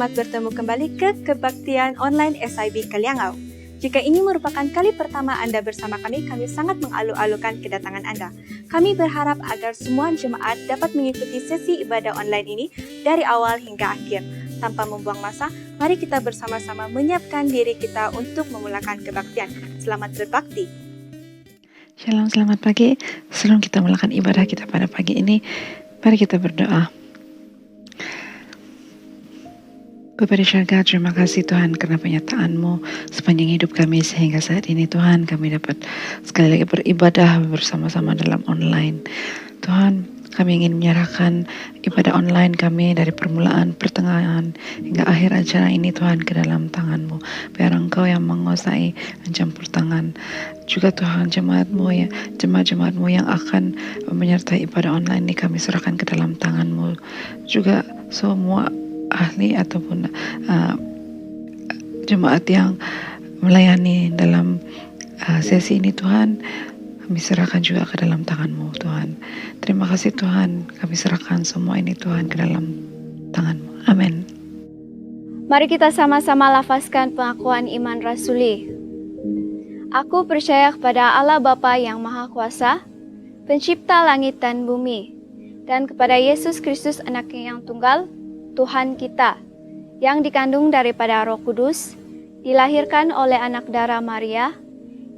selamat bertemu kembali ke Kebaktian Online SIB Kaliangau. Jika ini merupakan kali pertama Anda bersama kami sangat mengalu-alukan kedatangan Anda. Kami berharap agar semua jemaat dapat mengikuti sesi ibadah online ini dari awal hingga akhir. Tanpa membuang masa, mari kita bersama-sama menyiapkan diri kita untuk memulakan kebaktian. Selamat berbakti. Shalom, selamat pagi. Sebelum kita melakukan ibadah kita pada pagi ini, mari kita berdoa. Bapa di syurga, terima kasih Tuhan karena penyertaan-Mu sepanjang hidup kami sehingga saat ini Tuhan kami dapat sekali lagi beribadah bersama-sama dalam online. Tuhan, kami ingin menyerahkan ibadah online kami dari permulaan, pertengahan hingga akhir acara ini Tuhan ke dalam tangan-Mu. Biar Engkau yang menguasai mencampur tangan. Juga Tuhan jemaat-Mu ya, jemaat-jemaat-Mu yang akan menyertai ibadah online ini kami serahkan ke dalam tangan-Mu. Juga semua ahli ataupun jemaat yang melayani dalam sesi ini Tuhan, kami serahkan juga ke dalam tangan-Mu Tuhan. Terima kasih Tuhan, kami serahkan semua ini Tuhan ke dalam tangan-Mu. Amin. Mari kita sama-sama lafazkan pengakuan iman rasuli. Aku percaya kepada Allah Bapa yang Maha Kuasa, pencipta langit dan bumi, dan kepada Yesus Kristus anaknya yang tunggal, Tuhan kita, yang dikandung daripada Roh Kudus, dilahirkan oleh anak darah Maria,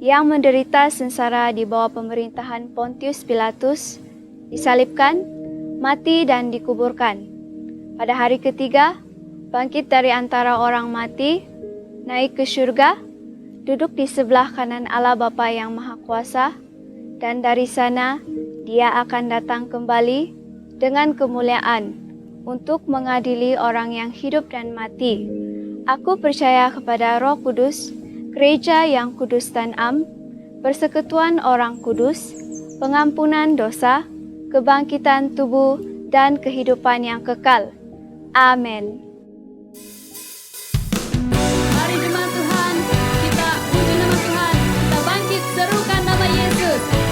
yang menderita sengsara di bawah pemerintahan Pontius Pilatus, disalibkan, mati dan dikuburkan. Pada hari ketiga, bangkit dari antara orang mati, naik ke surga, duduk di sebelah kanan Allah Bapa yang Maha Kuasa, dan dari sana Dia akan datang kembali dengan kemuliaan untuk mengadili orang yang hidup dan mati. Aku percaya kepada Roh Kudus, gereja yang kudus dan am, persekutuan orang kudus, pengampunan dosa, kebangkitan tubuh, dan kehidupan yang kekal. Amin. Mari jemaat Tuhan, kita puji nama Tuhan, kita bangkit serukan nama Yesus. Kita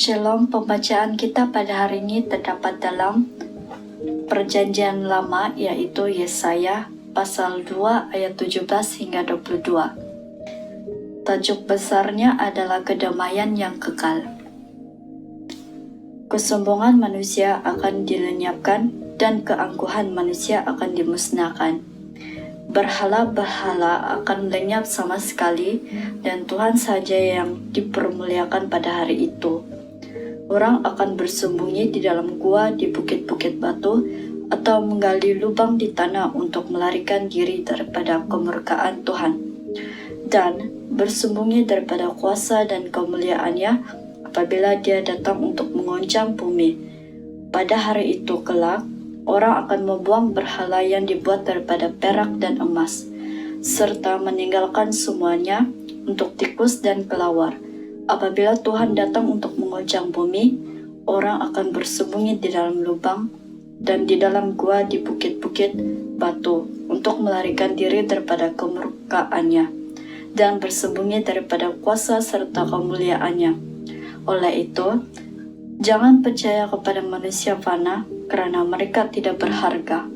Shalom, pembacaan kita pada hari ini terdapat dalam Perjanjian Lama, yaitu Yesaya pasal 2 ayat 17 hingga 22. Tajuk besarnya adalah kedamaian yang kekal. Kesombongan manusia akan dilenyapkan dan keangkuhan manusia akan dimusnahkan. Berhala-berhala akan lenyap sama sekali dan Tuhan saja yang dipermuliakan pada hari itu. Orang akan bersembunyi di dalam gua di bukit-bukit batu atau menggali lubang di tanah untuk melarikan diri daripada kemurkaan Tuhan dan bersembunyi daripada kuasa dan kemuliaannya apabila dia datang untuk mengoncang bumi. Pada hari itu kelak, orang akan membuang berhala yang dibuat daripada perak dan emas, serta meninggalkan semuanya untuk tikus dan kelawar. Apabila Tuhan datang untuk mengoncang bumi, orang akan bersembunyi di dalam lubang dan di dalam gua di bukit-bukit batu untuk melarikan diri daripada kemurkaannya dan bersembunyi daripada kuasa serta kemuliaannya. Oleh itu, jangan percaya kepada manusia fana karena mereka tidak berharga.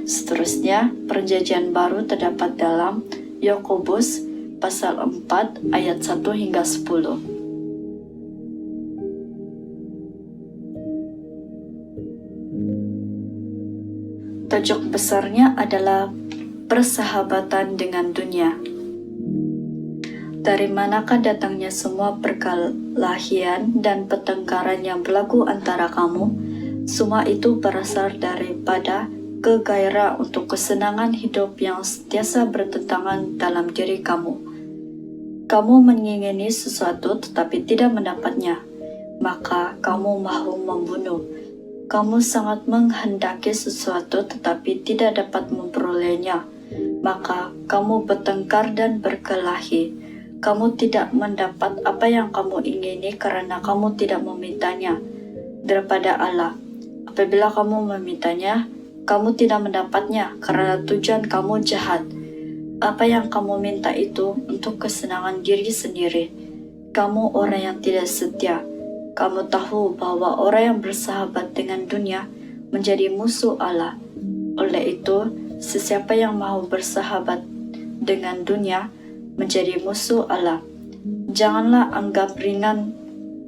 Seterusnya, perjanjian baru terdapat dalam Yakobus pasal 4 ayat 1 hingga 10. Tajuk besarnya adalah persahabatan dengan dunia. Dari manakah datangnya semua perkelahian dan pertengkaran yang berlaku antara kamu? Semua itu berasal daripada kegairah untuk kesenangan hidup yang sentiasa bertentangan dalam diri kamu. Kamu mengingini sesuatu tetapi tidak mendapatnya, maka kamu mahu membunuh. Kamu sangat menghendaki sesuatu tetapi tidak dapat memperolehnya, maka kamu bertengkar dan berkelahi. Kamu tidak mendapat apa yang kamu ingini karena kamu tidak memintanya daripada Allah. Apabila kamu memintanya, kamu tidak mendapatnya karena tujuan kamu jahat. Apa yang kamu minta itu untuk kesenangan diri sendiri. Kamu orang yang tidak setia. Kamu tahu bahwa orang yang bersahabat dengan dunia menjadi musuh Allah. Oleh itu, sesiapa yang mau bersahabat dengan dunia menjadi musuh Allah. Janganlah anggap ringan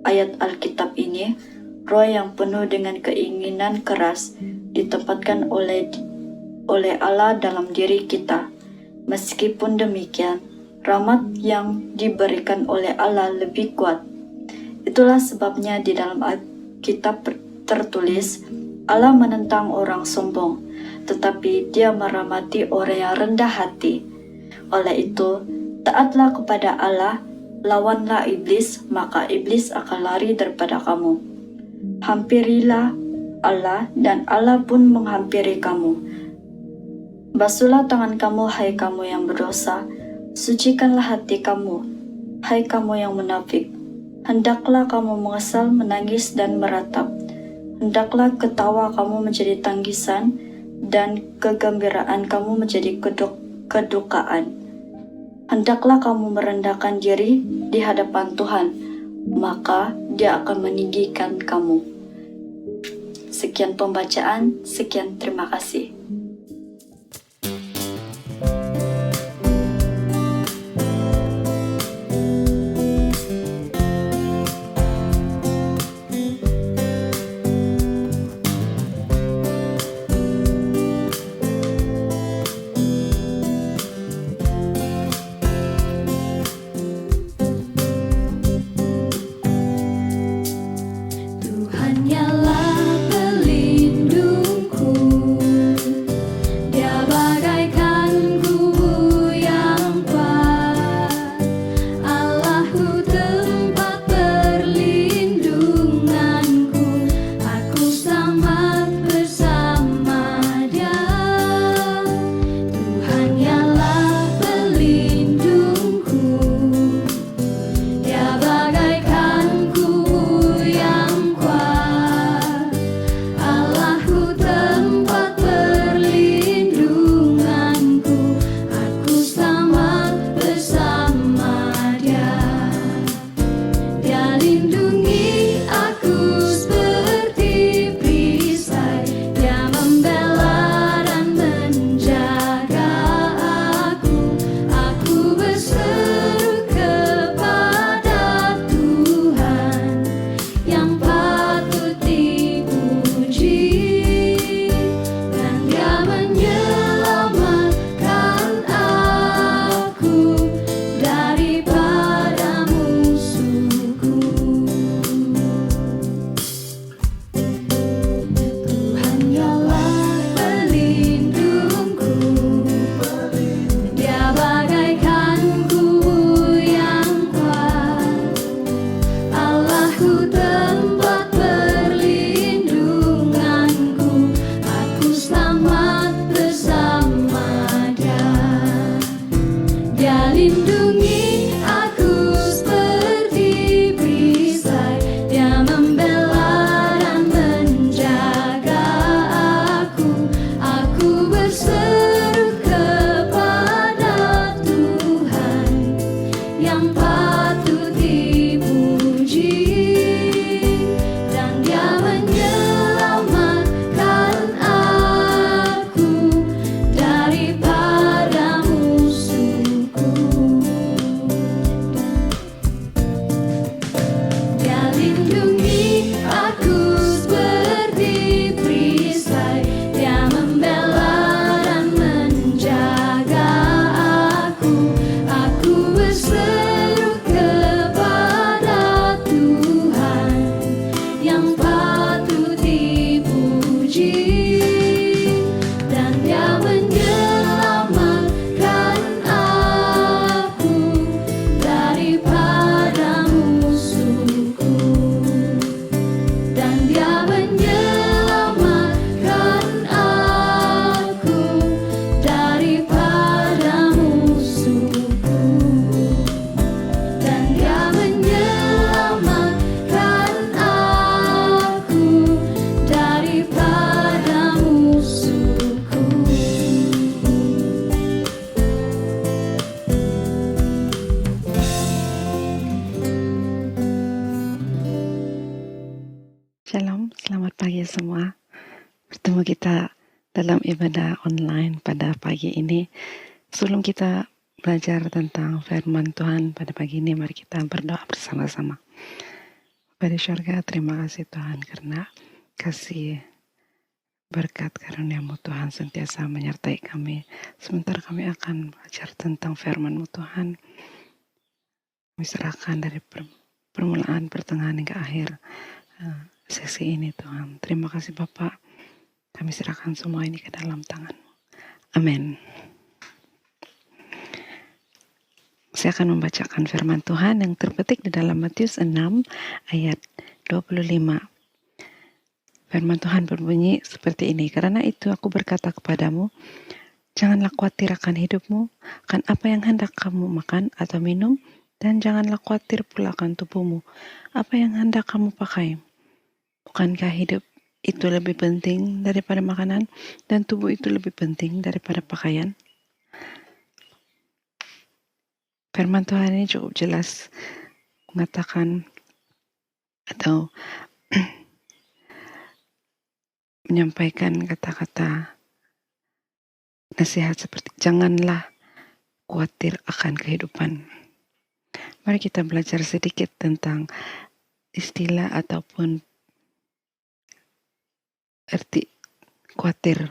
ayat Alkitab ini. Roh yang penuh dengan keinginan keras ditempatkan oleh Allah dalam diri kita. Meskipun demikian, rahmat yang diberikan oleh Allah lebih kuat. Itulah sebabnya di dalam Alkitab tertulis, Allah menentang orang sombong, tetapi Dia merahmati orang yang rendah hati. Oleh itu, taatlah kepada Allah, lawanlah iblis, maka iblis akan lari daripada kamu. Hampirilah Allah, dan Allah pun menghampiri kamu. Basuhlah tangan kamu, hai kamu yang berdosa. Sucikanlah hati kamu, hai kamu yang munafik. Hendaklah kamu mengesal, menangis, dan meratap. Hendaklah ketawa kamu menjadi tanggisan, dan kegembiraan kamu menjadi kedukaan. Hendaklah kamu merendahkan diri di hadapan Tuhan, maka Dia akan meninggikan kamu. Sekian pembacaan, sekian terima kasih. Tuhan ialah pelindungku, Selamat pagi semua. Bertemu kita dalam ibadah online pada pagi ini. Sebelum kita belajar tentang firman Tuhan pada pagi ini, mari kita berdoa bersama-sama. Bapa di surga, terima kasih Tuhan karena kasih berkat karunia-Mu Tuhan sentiasa menyertai kami. Sebentar kami akan belajar tentang firman-Mu Tuhan. Kami serahkan dari permulaan, pertengahan hingga akhir sesi ini Tuhan. Terima kasih Bapak. Kami serahkan semua ini ke dalam tangan-Mu. Amin. Saya akan membacakan firman Tuhan yang terpetik di dalam Matius 6 ayat 25. Firman Tuhan berbunyi seperti ini. Karena itu aku berkata kepadamu, janganlah khawatir akan hidupmu, akan apa yang hendak kamu makan atau minum, dan janganlah khawatir pula akan tubuhmu, apa yang hendak kamu pakai. Bukankah hidup itu lebih penting daripada makanan, dan tubuh itu lebih penting daripada pakaian? Firman Tuhan ini cukup jelas mengatakan atau menyampaikan kata-kata nasihat seperti janganlah khawatir akan kehidupan. Mari kita belajar sedikit tentang istilah ataupun arti khawatir.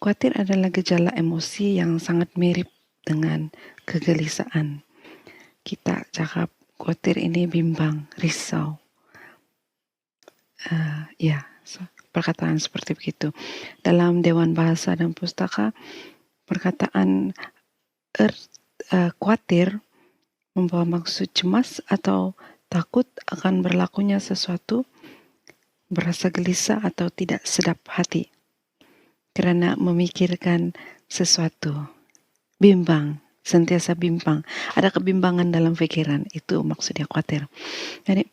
Khawatir adalah gejala emosi yang sangat mirip dengan kegelisahan. Kita cakap khawatir ini bimbang, risau. Perkataan seperti begitu. Dalam Dewan Bahasa dan Pustaka, perkataan khawatir membawa maksud cemas atau takut akan berlakunya sesuatu, berasa gelisah atau tidak sedap hati karena memikirkan sesuatu. Bimbang, sentiasa bimbang. Ada kebimbangan dalam pikiran, itu maksudnya khawatir. Jadi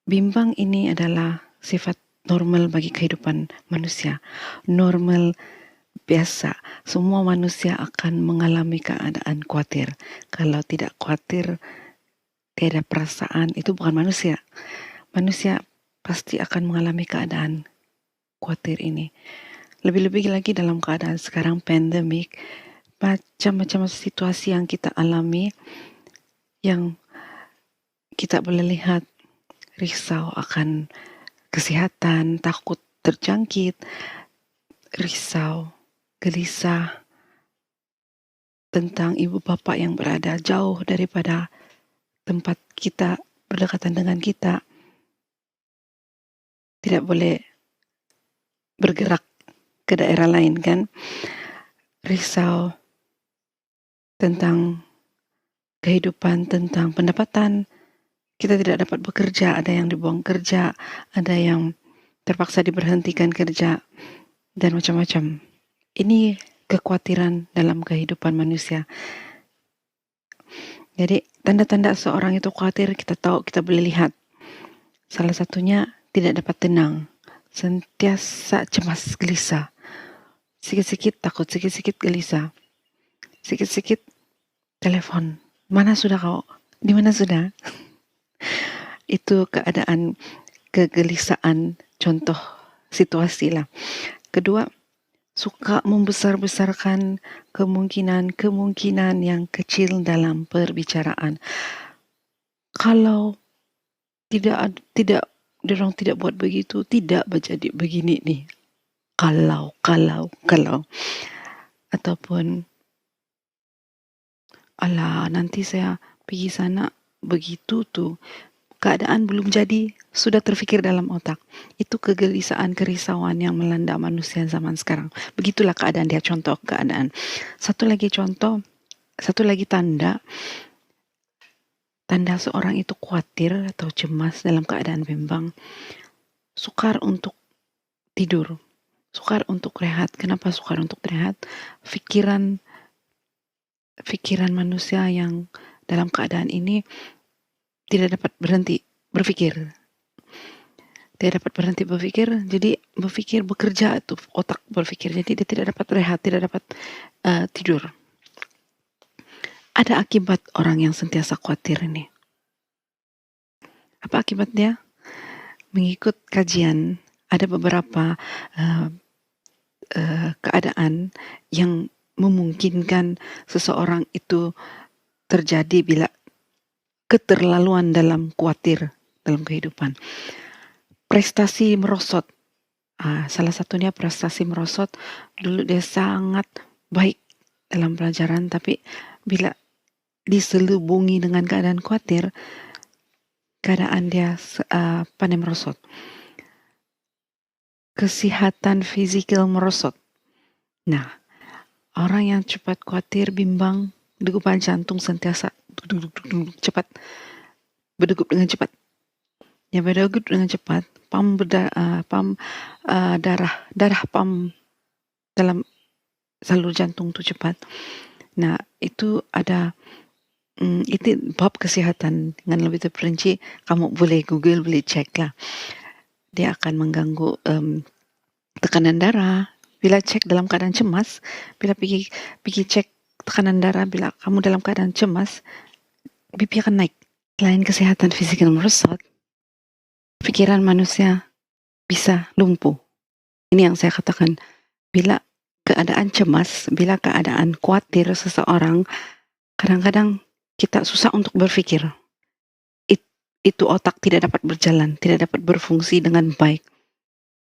bimbang ini adalah sifat normal bagi kehidupan manusia. Normal, biasa. Semua manusia akan mengalami keadaan khawatir. Kalau tidak khawatir, tidak ada perasaan, itu bukan manusia. Manusia pasti akan mengalami keadaan khawatir ini. Lebih-lebih lagi dalam keadaan sekarang pandemik, macam-macam situasi yang kita alami, yang kita boleh lihat risau akan kesehatan, takut terjangkit, risau, gelisah tentang ibu bapak yang berada jauh daripada tempat kita, berdekatan dengan kita, tidak boleh bergerak ke daerah lain kan. Risau tentang kehidupan, tentang pendapatan. Kita tidak dapat bekerja, ada yang dibuang kerja, ada yang terpaksa diberhentikan kerja, dan macam-macam. Ini kekhawatiran dalam kehidupan manusia. Jadi tanda-tanda seorang itu khawatir kita tahu, kita boleh lihat. Salah satunya tidak dapat tenang, sentiasa cemas, gelisah, sikit-sikit takut, sikit-sikit gelisah, sikit-sikit telepon, mana sudah kau, di mana sudah? Itu keadaan kegelisahan, contoh situasi lah. Kedua, suka membesar-besarkan kemungkinan yang kecil dalam perbicaraan. Kalau tidak dorang tidak buat begitu, tidak jadi begini nih. Kalau ataupun alah nanti saya pergi sana begitu tuh. Keadaan belum jadi, sudah terfikir dalam otak. Itu kegelisahan, kerisauan yang melanda manusia zaman sekarang. Begitulah keadaan dia, contoh keadaan. Satu lagi tanda seorang itu khawatir atau cemas dalam keadaan bimbang. Sukar untuk tidur, sukar untuk rehat. Kenapa sukar untuk rehat? Pikiran manusia yang dalam keadaan ini tidak dapat berhenti berpikir. Tidak dapat berhenti berpikir, jadi bekerja itu otak berpikir. Jadi dia tidak dapat rehat, tidak dapat tidur. Ada akibat orang yang sentiasa khawatir ini. Apa akibatnya? Mengikut kajian, ada beberapa keadaan yang memungkinkan seseorang itu terjadi bila keterlaluan dalam khawatir dalam kehidupan. Prestasi merosot. Salah satunya prestasi merosot. Dulu dia sangat baik dalam pelajaran, tapi bila diselubungi dengan keadaan khawatir, keadaan dia pandai merosot. Kesehatan fisikal merosot. Nah, orang yang cepat khawatir, bimbang, degupan jantung sentiasa cepat, berdegup dengan cepat. Yang berdegup dengan cepat, darah pam dalam salur jantung itu cepat. Nah, itu ada itu bab kesehatan. Dengan lebih terperinci, kamu boleh Google, boleh cek lah. Dia akan mengganggu tekanan darah. Bila cek dalam keadaan cemas, bila pergi cek tekanan darah, bila kamu dalam keadaan cemas, BP akan naik. Selain kesehatan fisik yang merosot, pikiran manusia bisa lumpuh. Ini yang saya katakan, bila keadaan cemas, bila keadaan khawatir seseorang, kadang-kadang kita susah untuk berpikir. Itu otak tidak dapat berjalan, tidak dapat berfungsi dengan baik.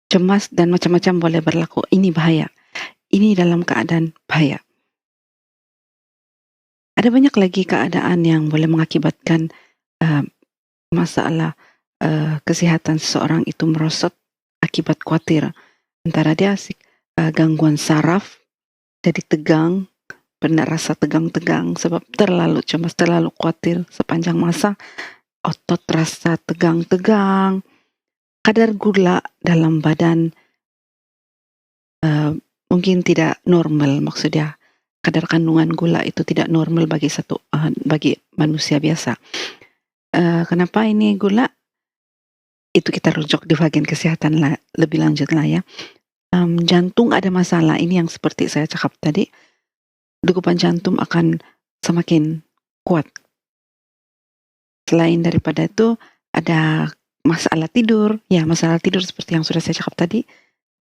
Cemas dan macam-macam boleh berlaku. Ini bahaya. Ini dalam keadaan bahaya. Ada banyak lagi keadaan yang boleh mengakibatkan masalah kesehatan seseorang itu merosot akibat khawatir. Antara dia gangguan saraf, jadi tegang, pernah rasa tegang-tegang sebab terlalu cemas, terlalu khawatir sepanjang masa. Otot rasa tegang-tegang, kadar gula dalam badan mungkin tidak normal, maksudnya kadar kandungan gula itu tidak normal bagi bagi manusia biasa. Kenapa ini gula? Itu kita rujuk di bagian kesehatan lebih lanjut lah ya. Jantung ada masalah, ini yang seperti saya cakap tadi, degupan jantung akan semakin kuat. Selain daripada itu, ada masalah tidur. Ya, masalah tidur seperti yang sudah saya cakap tadi.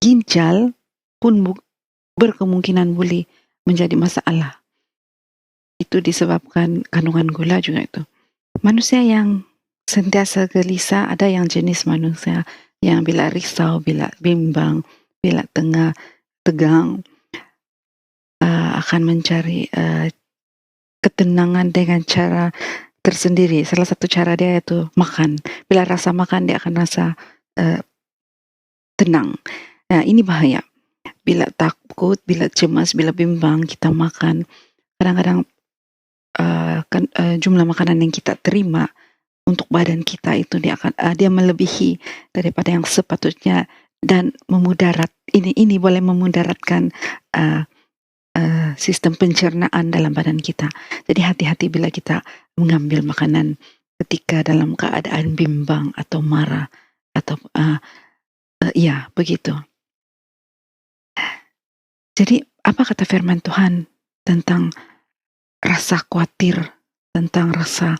Ginjal pun berkemungkinan boleh menjadi masalah. Itu disebabkan kandungan gula juga itu. Manusia yang sentiasa gelisah, ada yang jenis manusia yang bila risau, bila bimbang, bila tegang, akan mencari ketenangan dengan cara tersendiri. Salah satu cara dia itu makan. Bila rasa makan, dia akan rasa tenang. Nah, ini bahaya. Bila takut, bila cemas, bila bimbang, kita makan. Kadang-kadang jumlah makanan yang kita terima untuk badan kita itu dia melebihi daripada yang sepatutnya dan memudarat. Ini boleh memudaratkan sistem pencernaan dalam badan kita. Jadi hati-hati bila kita mengambil makanan ketika dalam keadaan bimbang atau marah atau ya begitu. Jadi apa kata firman Tuhan tentang rasa khawatir, tentang rasa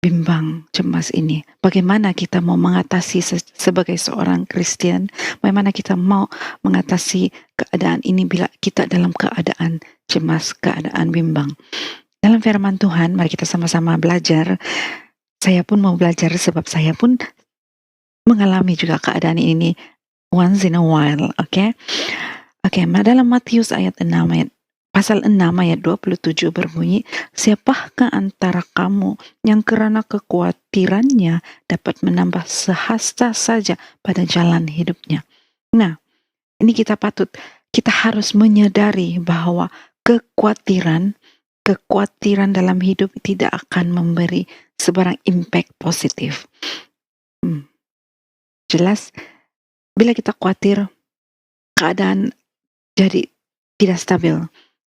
bimbang, cemas ini? Bagaimana kita mau mengatasi sebagai seorang Kristen? Bagaimana kita mau mengatasi keadaan ini bila kita dalam keadaan cemas, keadaan bimbang? Dalam firman Tuhan, mari kita sama-sama belajar. Saya pun mau belajar sebab saya pun mengalami juga keadaan ini once in a while, okay? Oke, dalam Matius pasal 6 ayat 27 berbunyi, siapakah antara kamu yang kerana kekhawatirannya dapat menambah sehasta saja pada jalan hidupnya? Nah, ini kita harus menyadari bahwa kekhawatiran dalam hidup tidak akan memberi sebarang impact positif. Jelas, bila kita khawatir, keadaan jadi tidak stabil,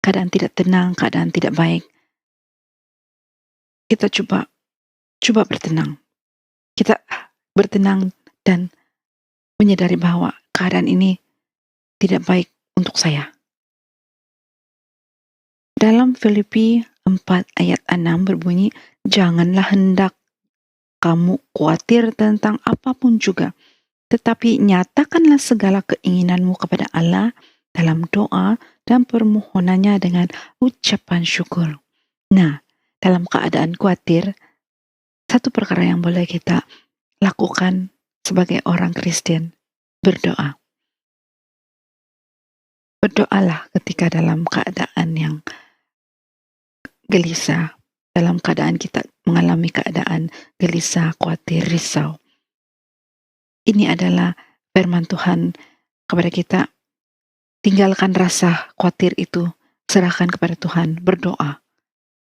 keadaan tidak tenang, keadaan tidak baik. Kita coba bertenang. Kita bertenang dan menyadari bahwa keadaan ini tidak baik untuk saya. Dalam Filipi 4 ayat 6 berbunyi, janganlah hendak kamu khawatir tentang apapun juga. Tetapi nyatakanlah segala keinginanmu kepada Allah dalam doa dan permohonannya dengan ucapan syukur. Nah, dalam keadaan khawatir, satu perkara yang boleh kita lakukan sebagai orang Kristen, berdoa. Berdoalah ketika dalam keadaan yang gelisah, dalam keadaan kita mengalami keadaan gelisah, khawatir, risau. Ini adalah firman Tuhan kepada kita. Tinggalkan rasa khawatir itu, serahkan kepada Tuhan, berdoa.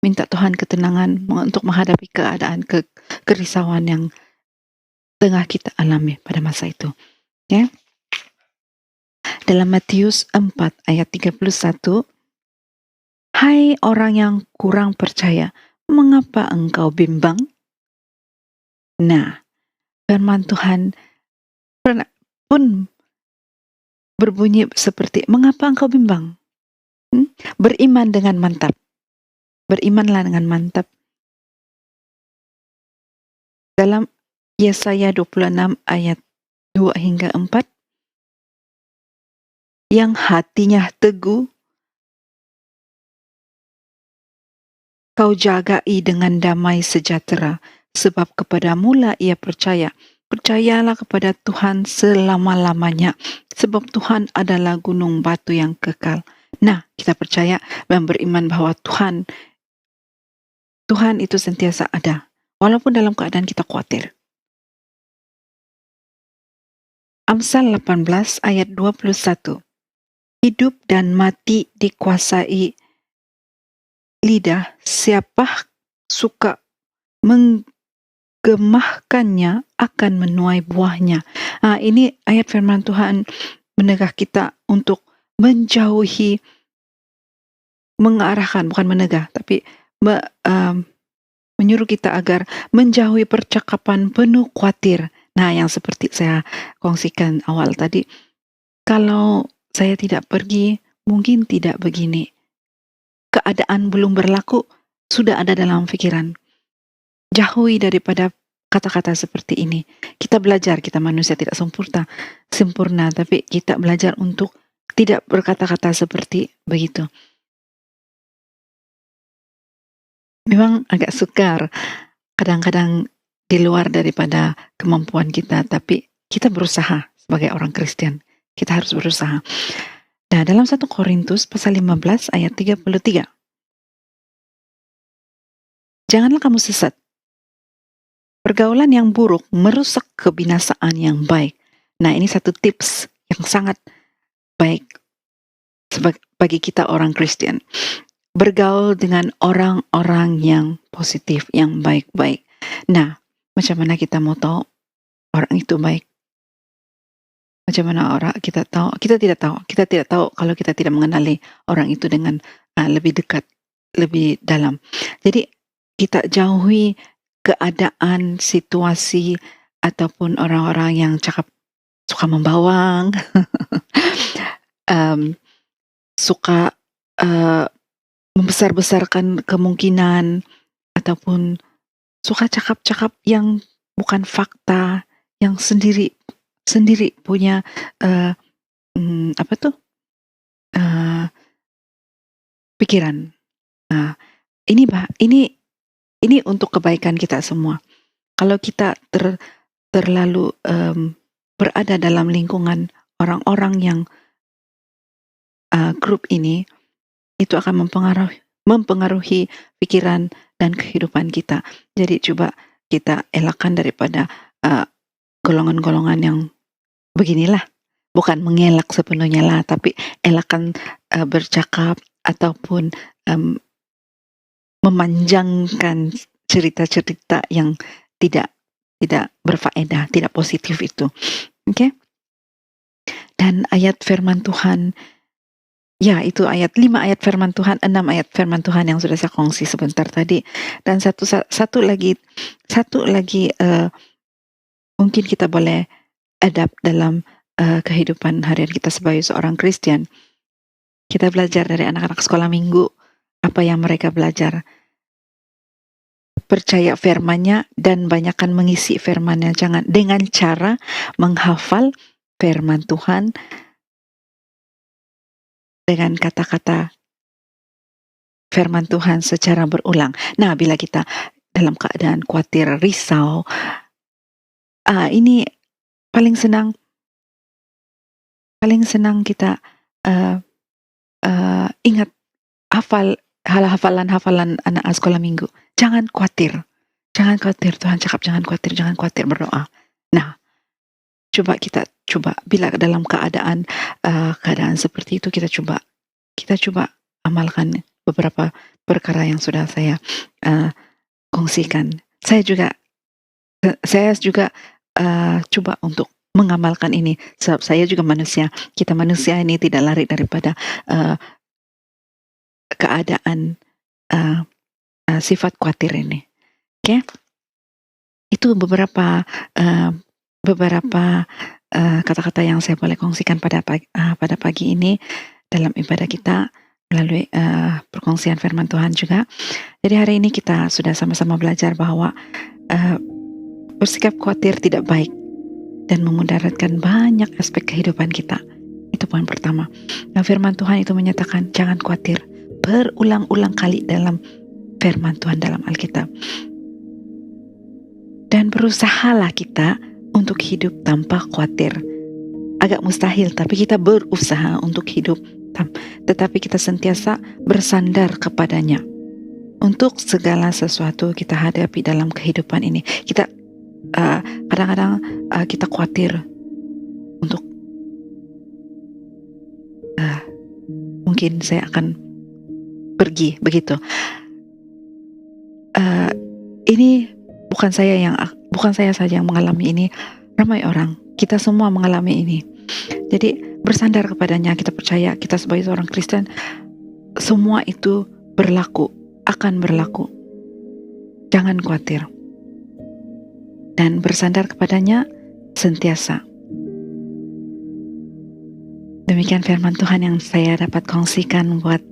Minta Tuhan ketenangan untuk menghadapi keadaan kerisauan yang tengah kita alami pada masa itu. Ya. Dalam Matius 4 ayat 31, hai orang yang kurang percaya, mengapa engkau bimbang? Nah, firman Tuhan pun berbunyi seperti, mengapa engkau bimbang? Beriman dengan mantap. Berimanlah dengan mantap. Dalam Yesaya 26 ayat 2 hingga 4, yang hatinya teguh, kau jagai dengan damai sejahtera, sebab kepadamulah ia percaya. Percayalah kepada Tuhan selama-lamanya, sebab Tuhan adalah gunung batu yang kekal. Nah, kita percaya dan beriman bahwa Tuhan itu sentiasa ada, walaupun dalam keadaan kita khawatir. Amsal 18 ayat 21. Hidup dan mati dikuasai lidah, siapa suka menggemahkannya akan menuai buahnya. Nah, ini ayat firman Tuhan menegah kita untuk menjauhi, mengarahkan, bukan menegah, tapi menyuruh kita agar menjauhi percakapan penuh khawatir. Nah, yang seperti saya kongsikan awal tadi, kalau saya tidak pergi, mungkin tidak begini. Keadaan belum berlaku, sudah ada dalam pikiran. Jauhi daripada kata-kata seperti ini. Kita belajar, kita manusia tidak sempurna, tapi kita belajar untuk tidak berkata-kata seperti begitu. Memang agak sukar, kadang-kadang di luar daripada kemampuan kita, tapi kita berusaha sebagai orang Kristen. Kita harus berusaha. Nah, dalam 1 Korintus pasal 15 ayat 33. Janganlah kamu sesat. Pergaulan yang buruk merusak kebinasaan yang baik. Nah, ini satu tips yang sangat baik bagi kita orang Kristen. Bergaul dengan orang-orang yang positif, yang baik-baik. Nah, macam mana kita mau tahu orang itu baik? Macam mana orang kita tahu? Kita tidak tahu kalau kita tidak mengenali orang itu dengan lebih dekat, lebih dalam. Jadi kita jauhi keadaan, situasi, ataupun orang-orang yang suka membawang, suka membesar-besarkan kemungkinan, ataupun suka cakap-cakap yang bukan fakta, yang sendiri punya pikiran. Nah, ini untuk kebaikan kita semua. Kalau kita terlalu berada dalam lingkungan orang-orang yang grup ini, itu akan mempengaruhi pikiran dan kehidupan kita. Jadi coba kita elakkan daripada golongan-golongan yang beginilah. Bukan mengelak sepenuhnya lah, tapi elakkan bercakap ataupun memanjangkan cerita-cerita yang tidak berfaedah, tidak positif itu. Oke? Dan ayat firman Tuhan, ya itu ayat 5 ayat firman Tuhan, 6 ayat firman Tuhan yang sudah saya kongsi sebentar tadi. Dan satu lagi mungkin kita boleh adapt dalam kehidupan harian kita sebagai seorang Kristen. Kita belajar dari anak-anak sekolah minggu, apa yang mereka belajar. percaya firman-Nya dan banyakkan mengisi firman-Nya. Jangan dengan cara menghafal firman Tuhan dengan kata-kata firman Tuhan secara berulang. Nah, bila kita dalam keadaan khawatir, risau, ini paling senang kita ingat hafalan anak sekolah minggu. Jangan khawatir, Tuhan cakap jangan khawatir, berdoa. Nah, coba bila dalam keadaan seperti itu kita coba amalkan beberapa perkara yang sudah saya kongsikan. Saya juga coba untuk mengamalkan ini, sebab saya juga manusia. Kita manusia ini tidak lari daripada keadaan sifat khawatir ini. Oke? Itu beberapa kata-kata yang saya boleh kongsikan pada pagi ini dalam ibadah kita melalui perkongsian firman Tuhan juga. Jadi hari ini kita sudah sama-sama belajar bahwa bersikap khawatir tidak baik dan memudaratkan banyak aspek kehidupan kita. Itu poin pertama. Nah, firman Tuhan itu menyatakan jangan khawatir. Berulang-ulang kali dalam firman Tuhan dalam Alkitab. Dan berusahalah kita untuk hidup tanpa khawatir. Agak mustahil, tapi kita berusaha untuk hidup. Tetapi kita sentiasa bersandar kepadanya. Untuk segala sesuatu kita hadapi dalam kehidupan ini. Kita kadang-kadang kita khawatir untuk mungkin saya akan pergi begitu. Ini bukan saya saja yang mengalami ini, ramai orang. Kita semua mengalami ini. Jadi bersandar kepadanya, kita percaya kita sebagai seorang Kristen, semua itu akan berlaku. Jangan khawatir. Dan bersandar kepadanya sentiasa. Demikian firman Tuhan yang saya dapat kongsikan buat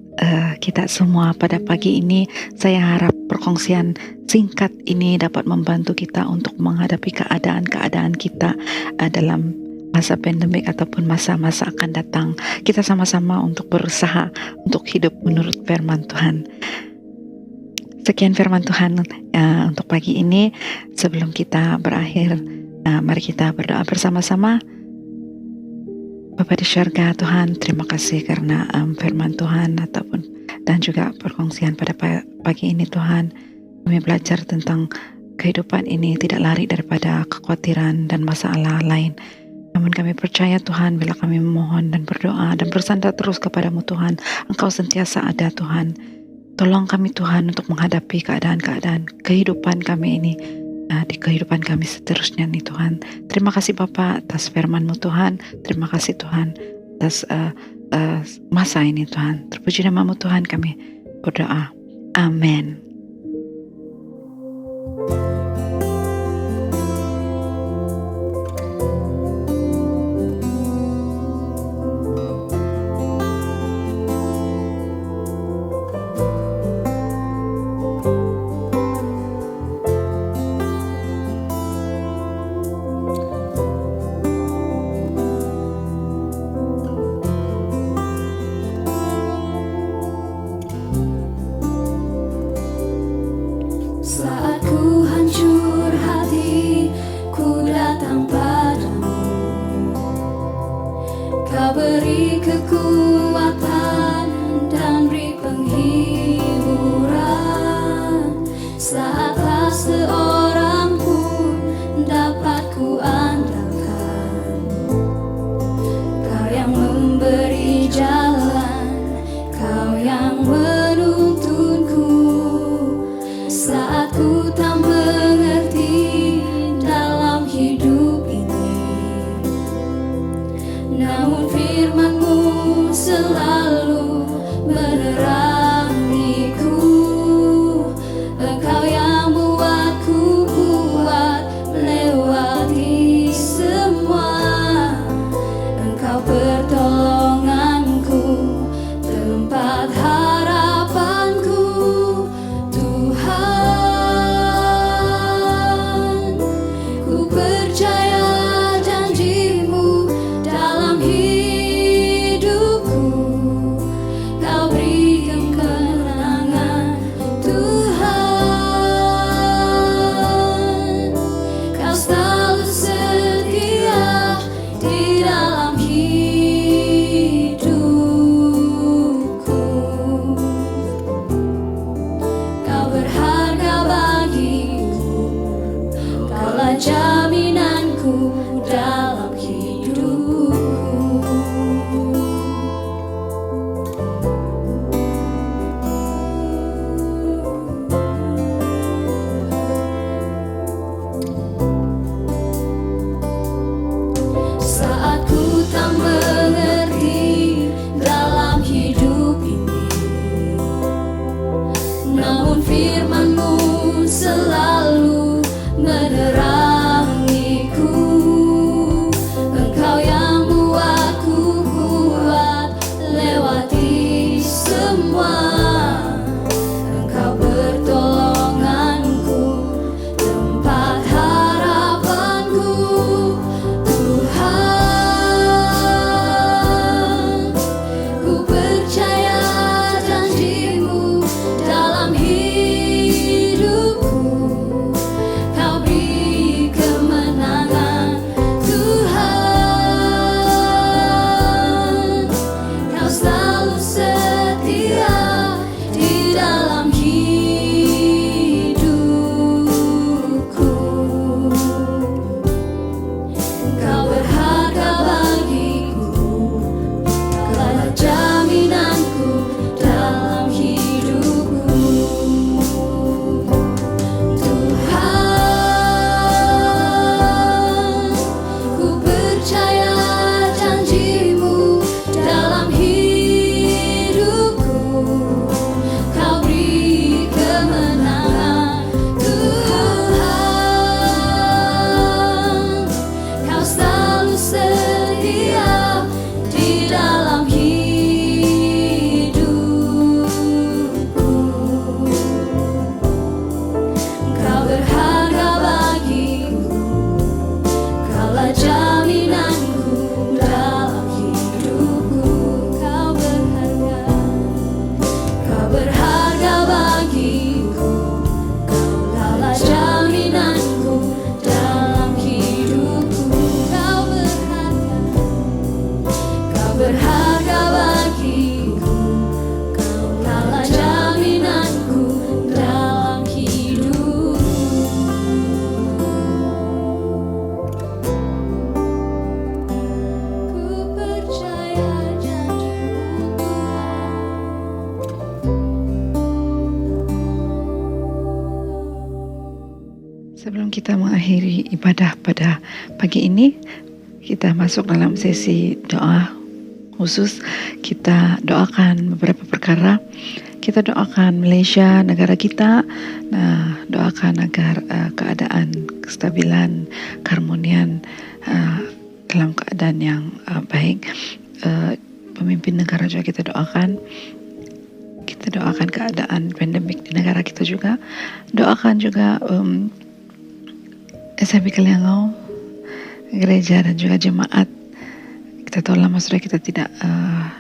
kita semua pada pagi ini. Saya harap perkongsian singkat ini dapat membantu kita untuk menghadapi keadaan-keadaan kita dalam masa pandemik ataupun masa-masa akan datang. Kita sama-sama untuk berusaha untuk hidup menurut firman Tuhan. Sekian firman Tuhan untuk pagi ini. Sebelum kita berakhir, mari kita berdoa bersama-sama. Bapa di syurga, Tuhan, terima kasih karena firman Tuhan dan juga perkongsian pada pagi ini, Tuhan. Kami belajar tentang kehidupan ini tidak lari daripada kekhawatiran dan masalah lain. Namun kami percaya, Tuhan, bila kami memohon dan berdoa dan bersandar terus kepadamu, Tuhan, Engkau sentiasa ada, Tuhan. Tolong kami, Tuhan, untuk menghadapi keadaan-keadaan kehidupan kami ini, di kehidupan kami seterusnya nih, Tuhan. Terima kasih Bapa atas firman-Mu, Tuhan. Terima kasih Tuhan atas masa ini, Tuhan. Terpuji nama-Mu, Tuhan, kami berdoa. Amin. Saat ku hancur hati, ku datang padamu. Kau beri kekuatan dan beri penghiburan. Saat tak seorang pun dapat ku andalkan, Kau yang memberi jalan, Kau yang menuntunku. Saat ku tak mengerti dalam hidup ini, namun firman-Mu dalam hidupku. Saat ku tak mengerti dalam hidup ini, namun firman-Mu selalu menerangiku. Engkau yang buatku kuat lewati semua. Engkau pertolonganku, tempat harapanku, Tuhan. Ku percaya janji-Mu dalam hidupku. Kau beri kemenangan, Tuhan. Kau selalu setia di dalam hidupku. Kau berharga bagiku, Kaulah jaminanku dalam hidupku. Tuhan, ku percaya janji-Mu dalam hidupku. Kau beri kemenangan, Tuhan. Kau selalu setia di dalam hidupku. Kau berharga bagiku, Kaulah jaminanku dalam hidupku. Kau berharga bagiku, Kaulah jaminanku dalam hidupku. Kau berharga bagiku, Kaulah jaminanku dalam hidupku. Ku percaya janji-Mu, Tuhan. Sebelum kita mengakhiri ibadah pada pagi ini, kita masuk dalam sesi doa khusus. Kita doakan beberapa perkara. Kita doakan Malaysia, negara kita. Nah, doakan agar keadaan, kestabilan, keharmonian dalam keadaan yang baik. Pemimpin negara juga kita doakan. Kita doakan keadaan pandemik di negara kita juga. Doakan juga SIB Kaliangau, gereja dan juga jemaat. Kita tahu lama sudah kita tidak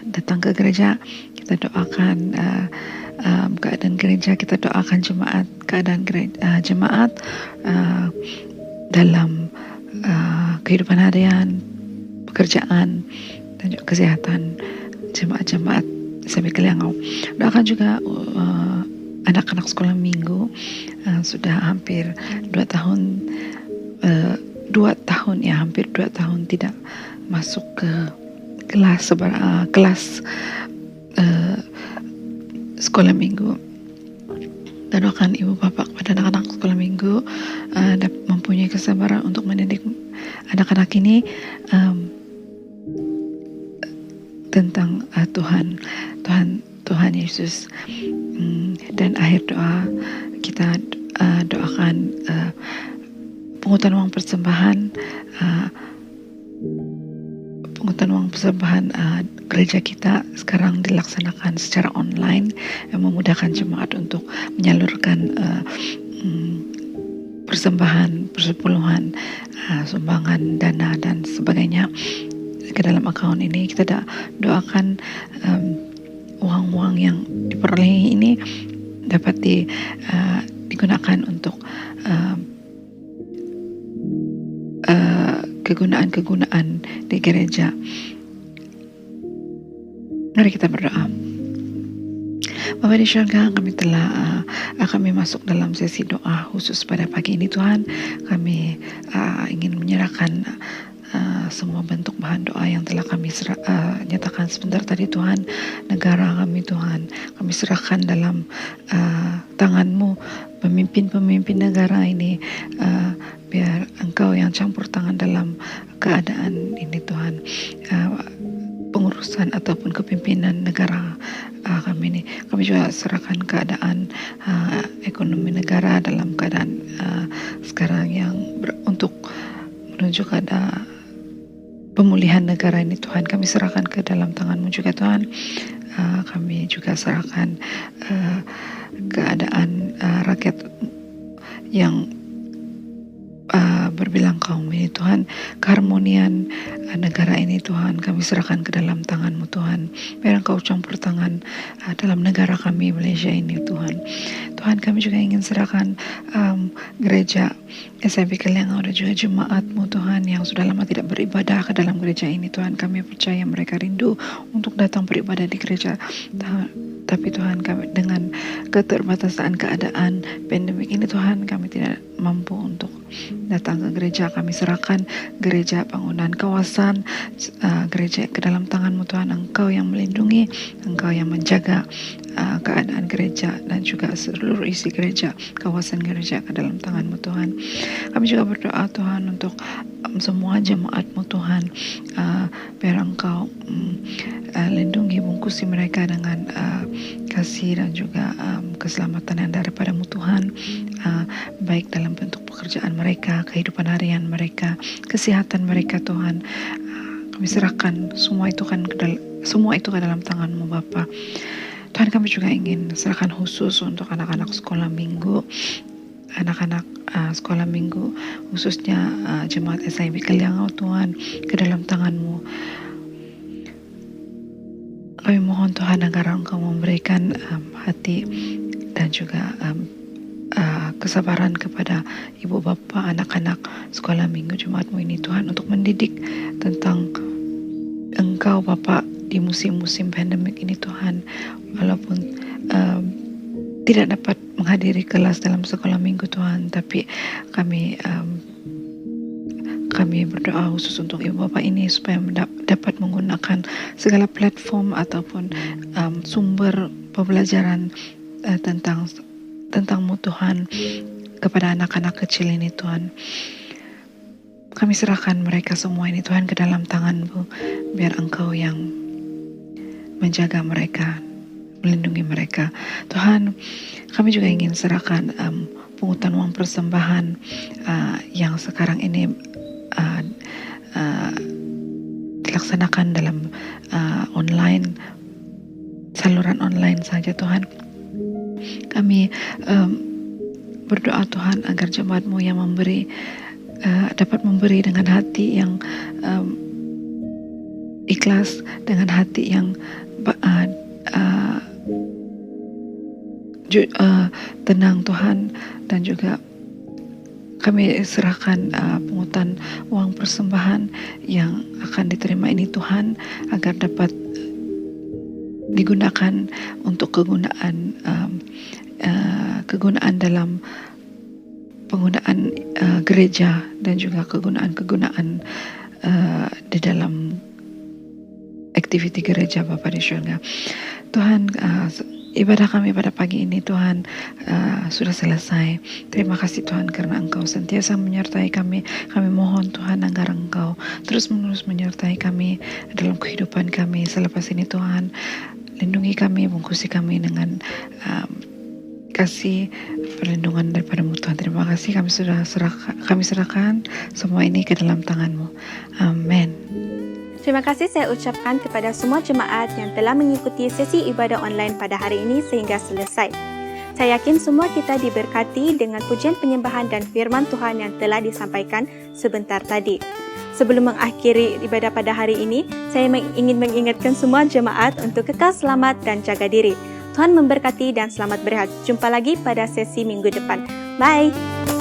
datang ke gereja. Kita doakan keadaan gereja, kita doakan jemaat, keadaan jemaat dalam kehidupan harian, pekerjaan dan juga kesehatan jemaat-jemaat SIB Kaliangau. Doakan juga anak-anak sekolah minggu. Sudah hampir 2 tahun, hampir 2 tahun tidak masuk ke kelas sekolah minggu. Dan doakan ibu bapak kepada anak-anak sekolah minggu mempunyai kesabaran untuk mendidik anak-anak ini tentang Tuhan Yesus. Dan akhir doa kita doakan pungutan uang persembahan gereja kita sekarang dilaksanakan secara online, yang memudahkan jemaat untuk menyalurkan persembahan, persepuluhan, sumbangan dana dan sebagainya ke dalam akaun ini. Kita doakan uang-uang yang diperoleh ini dapat digunakan untuk kegunaan-kegunaan di gereja. Mari kita berdoa. Bapa di syurga, kami masuk dalam sesi doa khusus pada pagi ini Tuhan. Kami ingin menyerahkan semua bentuk bahan doa yang telah kami nyatakan sebentar tadi Tuhan. Negara kami Tuhan, kami serahkan dalam tangan-Mu, pemimpin-pemimpin negara ini, biar Engkau yang campur tangan dalam keadaan ini Tuhan, pengurusan ataupun kepimpinan negara kami ini. Kami juga serahkan keadaan ekonomi negara dalam keadaan sekarang yang untuk menuju kepada pemulihan negara ini Tuhan. Kami serahkan ke dalam tangan-Mu juga Tuhan. Kami juga serahkan keadaan rakyat yang berbilang kaum ini Tuhan, keharmonian negara ini Tuhan, kami serahkan ke dalam tangan-Mu Tuhan. Biar Engkau campur tangan dalam negara kami Malaysia ini Tuhan. Tuhan, kami juga ingin serahkan gereja SIB Kaliangau dan juga jemaat-Mu Tuhan yang sudah lama tidak beribadah ke dalam gereja ini Tuhan. Kami percaya mereka rindu untuk datang beribadah di gereja. Tapi Tuhan, kami dengan keterbatasan keadaan pandemik ini Tuhan, kami tidak mampu untuk datang ke gereja. Kami serahkan gereja, bangunan, kawasan gereja ke dalam tangan-Mu Tuhan. Engkau yang melindungi, Engkau yang menjaga keadaan gereja dan juga seluruh isi gereja, kawasan gereja ke dalam tangan-Mu Tuhan. Kami juga berdoa Tuhan untuk semua jemaat-Mu Tuhan, biar Engkau lindungi, bungkusi mereka dengan kasih dan juga keselamatan yang daripada-Mu Tuhan, baik dalam bentuk pekerjaan mereka, kehidupan harian mereka, kesehatan mereka Tuhan. Kami serahkan semua itu ke dalam tangan-Mu Bapa. Tuhan, kami juga ingin serahkan khusus untuk anak-anak sekolah minggu, sekolah minggu, khususnya jemaat SIB Kaliangau Tuhan, ke dalam tangan-Mu. Kami mohon Tuhan agar Engkau memberikan hati dan juga kesabaran kepada ibu bapa anak-anak sekolah minggu jemaat-Mu ini Tuhan, untuk mendidik tentang Engkau Bapa di musim-musim pandemik ini Tuhan. Walaupun tidak dapat menghadiri kelas dalam sekolah minggu Tuhan, tapi kami berdoa khusus untuk ibu bapa ini supaya dapat menggunakan segala platform ataupun sumber pembelajaran tentang-Mu Tuhan kepada anak-anak kecil ini Tuhan. Kami serahkan mereka semua ini Tuhan ke dalam tangan-Mu, biar Engkau yang menjaga mereka, melindungi mereka. Tuhan, kami juga ingin serahkan pungutan uang persembahan yang sekarang ini dilaksanakan dalam online, saluran online saja Tuhan. Kami berdoa Tuhan agar jemaat-Mu yang memberi dapat memberi dengan hati yang ikhlas, dengan hati yang tenang Tuhan, dan juga kami serahkan pungutan uang persembahan yang akan diterima ini Tuhan, agar dapat digunakan untuk kegunaan dalam penggunaan gereja dan juga kegunaan di dalam aktiviti gereja Bapa di surga. Tuhan, ibadah kami pada pagi ini Tuhan sudah selesai. Terima kasih Tuhan karena Engkau sentiasa menyertai kami. Kami mohon Tuhan agar Engkau terus-menerus menyertai kami dalam kehidupan kami selepas ini Tuhan. Lindungi kami, bungkusi kami dengan kasih perlindungan daripada-Mu Tuhan. Terima kasih, kami serahkan semua ini ke dalam tangan-Mu. Amin. Terima kasih saya ucapkan kepada semua jemaat yang telah mengikuti sesi ibadah online pada hari ini sehingga selesai. Saya yakin semua kita diberkati dengan pujian penyembahan dan firman Tuhan yang telah disampaikan sebentar tadi. Sebelum mengakhiri ibadah pada hari ini, saya ingin mengingatkan semua jemaat untuk kekal selamat dan jaga diri. Tuhan memberkati dan selamat berehat. Jumpa lagi pada sesi minggu depan. Bye!